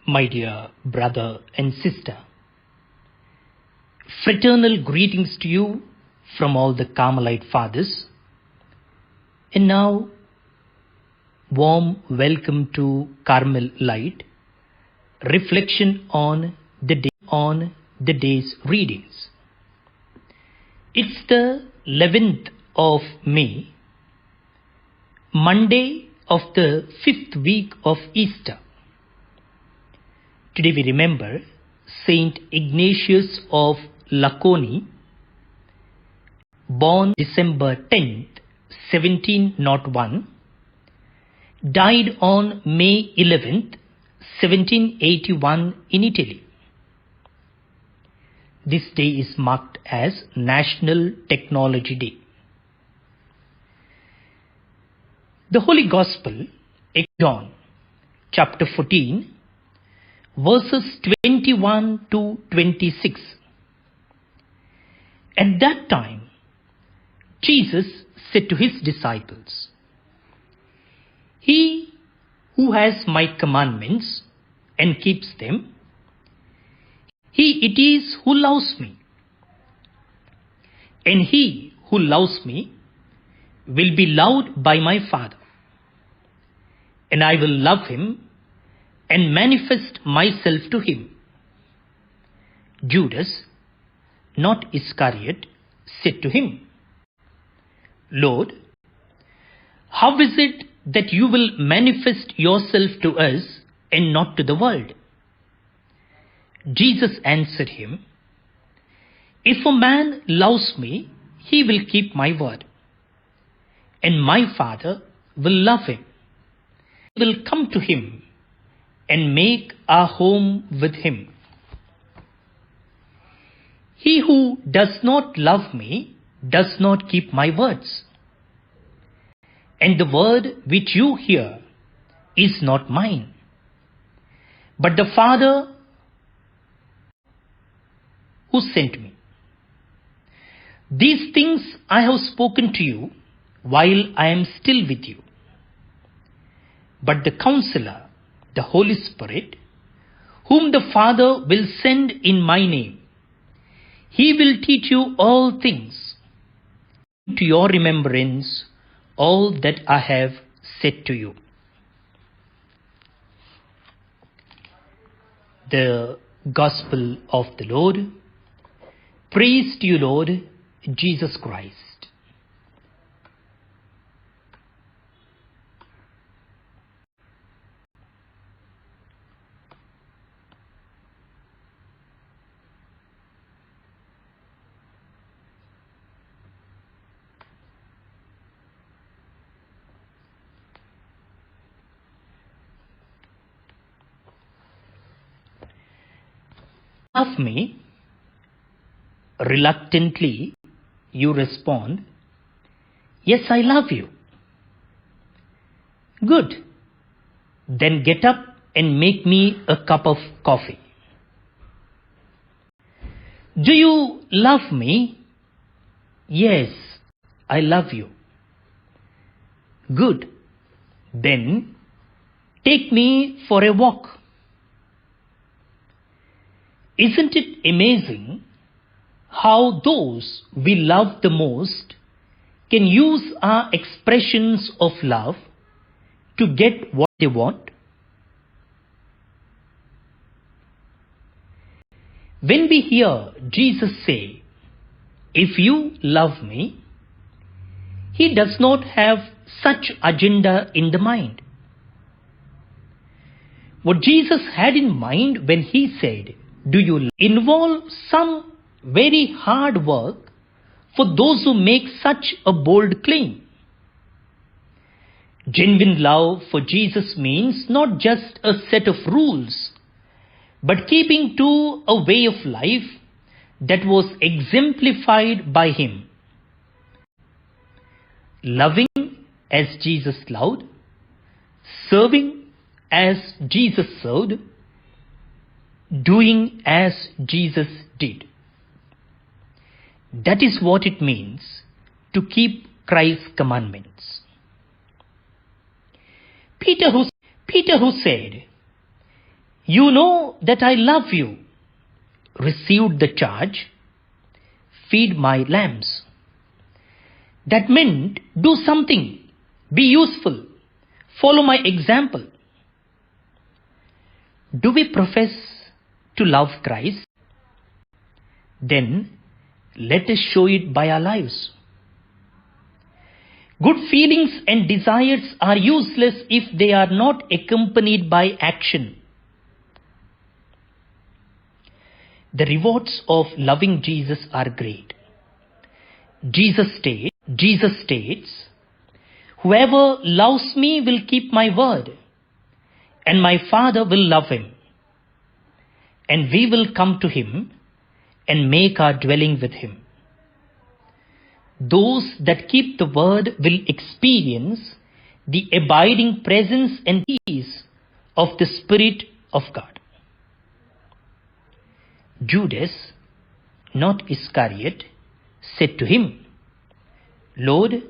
My dear brother and sister, fraternal greetings to you from all the Carmelite fathers, and now warm welcome to Carmel Light, reflection on the day's readings. It's the 11th of May, Monday of the 5th week of Easter. Today we remember Saint Ignatius of Laconi, born December 10th, 1701, died on May 11th, 1781 in Italy. This day is marked as National Technology Day. The Holy Gospel, John, chapter 14, verses 21 to 26. At that time, Jesus said to his disciples, "He who has my commandments and keeps them, he it is who loves me. And he who loves me will be loved by my Father. And I will love him and manifest myself to him." Judas, not Iscariot, said to him, "Lord, how is it that you will manifest yourself to us and not to the world?" Jesus answered him, "If a man loves me, he will keep my word, and my Father will love him. I will come to him and make our home with him. He who does not love me does not keep my words. And the word which you hear is not mine, but the Father who sent me. These things I have spoken to you while I am still with you. But the Counselor, the Holy Spirit, whom the Father will send in my name, he will teach you all things, to your remembrance all that I have said to you." The Gospel of the Lord. Praise to you, Lord Jesus Christ. Love me? Reluctantly, you respond, "Yes, I love you." Good. Then get up and make me a cup of coffee. "Do you love me?" "Yes, I love you." Good. Then take me for a walk. Isn't it amazing how those we love the most can use our expressions of love to get what they want? When we hear Jesus say, "If you love me," he does not have such agenda in the mind. What Jesus had in mind when he said, "Do you love?" involve some very hard work for those who make such a bold claim. Genuine love for Jesus means not just a set of rules, but keeping to a way of life that was exemplified by him. Loving as Jesus loved, serving as Jesus served, doing as Jesus did. That is what it means to keep Christ's commandments. Peter who said, You know that I love you. Received the charge, feed my lambs. That meant do something, be useful, follow my example. Do we profess to love Christ? Then let us show it by our lives. Good feelings and desires are useless if they are not accompanied by action. The rewards of loving Jesus are great. Jesus states, whoever loves me will keep my word, and my Father will love him, and we will come to him and make our dwelling with him. Those that keep the word will experience the abiding presence and peace of the Spirit of God. Judas, not Iscariot, said to him, Lord,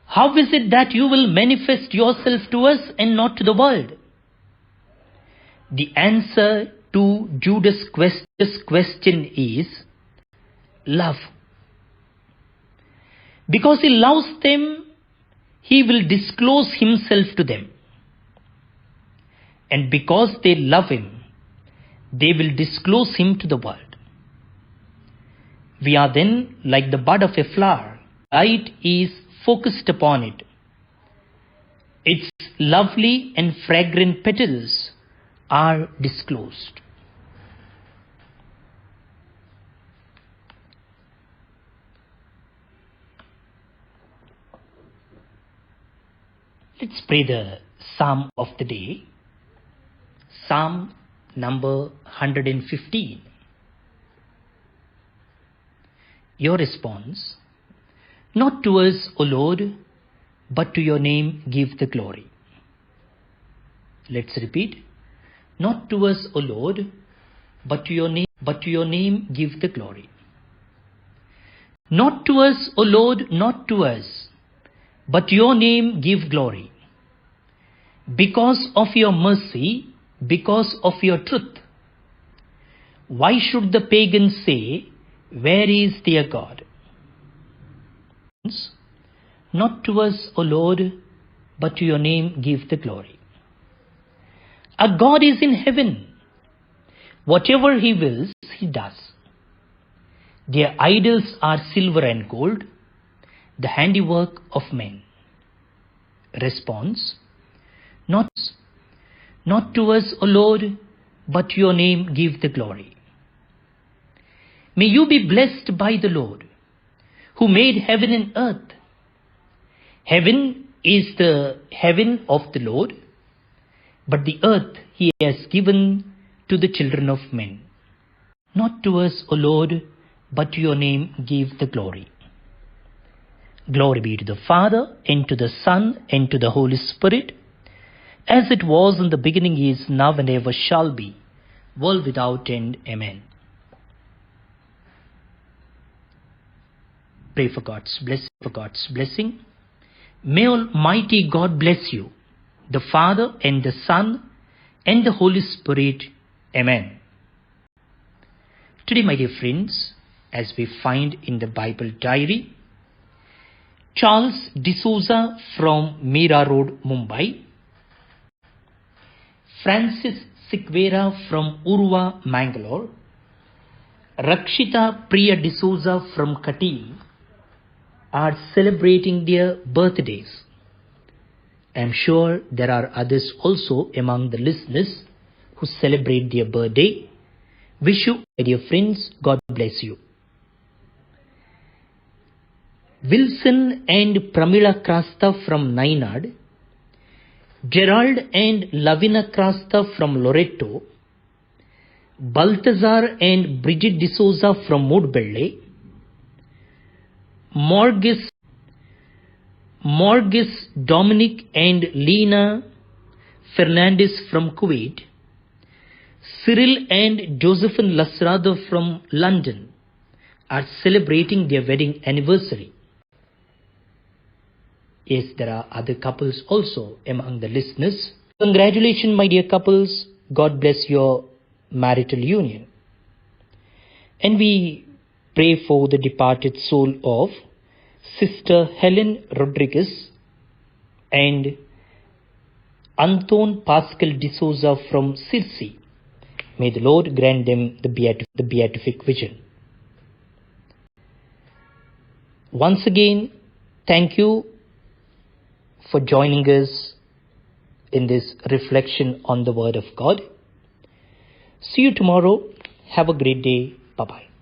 how is it that you will manifest yourself to us and not to the world? The answer to Judas' question is love. Because he loves them, he will disclose himself to them. And because they love him, they will disclose him to the world. We are then like the bud of a flower. Light is focused upon it. Its lovely and fragrant petals are disclosed. Let's pray the Psalm of the day. Psalm number 115. Your response: not to us, O Lord, but to your name give the glory. Let's repeat. Not to us, O Lord, but to your name give the glory. Not to us, O Lord, not to us, but to your name give glory. Because of your mercy, because of your truth. Why should the pagans say, where is their God? Not to us, O Lord, but to your name give the glory. Our God is in heaven. Whatever he wills, he does. Their idols are silver and gold, the handiwork of men. Response: Not to us, O Lord, but to your name give the glory. May you be blessed by the Lord, who made heaven and earth. Heaven is the heaven of the Lord, but the earth he has given to the children of men. Not to us, O Lord, but to your name give the glory. Glory be to the Father, and to the Son, and to the Holy Spirit, as it was in the beginning, is now, and ever shall be, world without end. Amen. Pray for God's blessing. May Almighty God bless you, the Father and the Son and the Holy Spirit. Amen. Today, my dear friends, as we find in the Bible diary, Charles D'Souza from Meera Road, Mumbai, Francis Sikvera from Urva, Mangalore, Rakshita Priya D'Souza from Kati are celebrating their birthdays. I am sure there are others also among the listeners who celebrate their birthday. Wish you, my dear friends, God bless you. Wilson and Pramila Krasta from Nainad, Gerald and Lavina Krasta from Loreto, Baltazar and Bridget D'Souza from Mudbelle, Morgis Dominic and Lena Fernandez from Kuwait, Cyril and Josephine Lasrado from London are celebrating their wedding anniversary. Yes, there are other couples also among the listeners. Congratulations, my dear couples. God bless your marital union. And we pray for the departed soul of Sister Helen Rodriguez and Anton Pascal D'Souza from Sirsi. May the Lord grant them the beatific vision. Once again, thank you for joining us in this reflection on the Word of God. See you tomorrow. Have a great day. Bye-bye.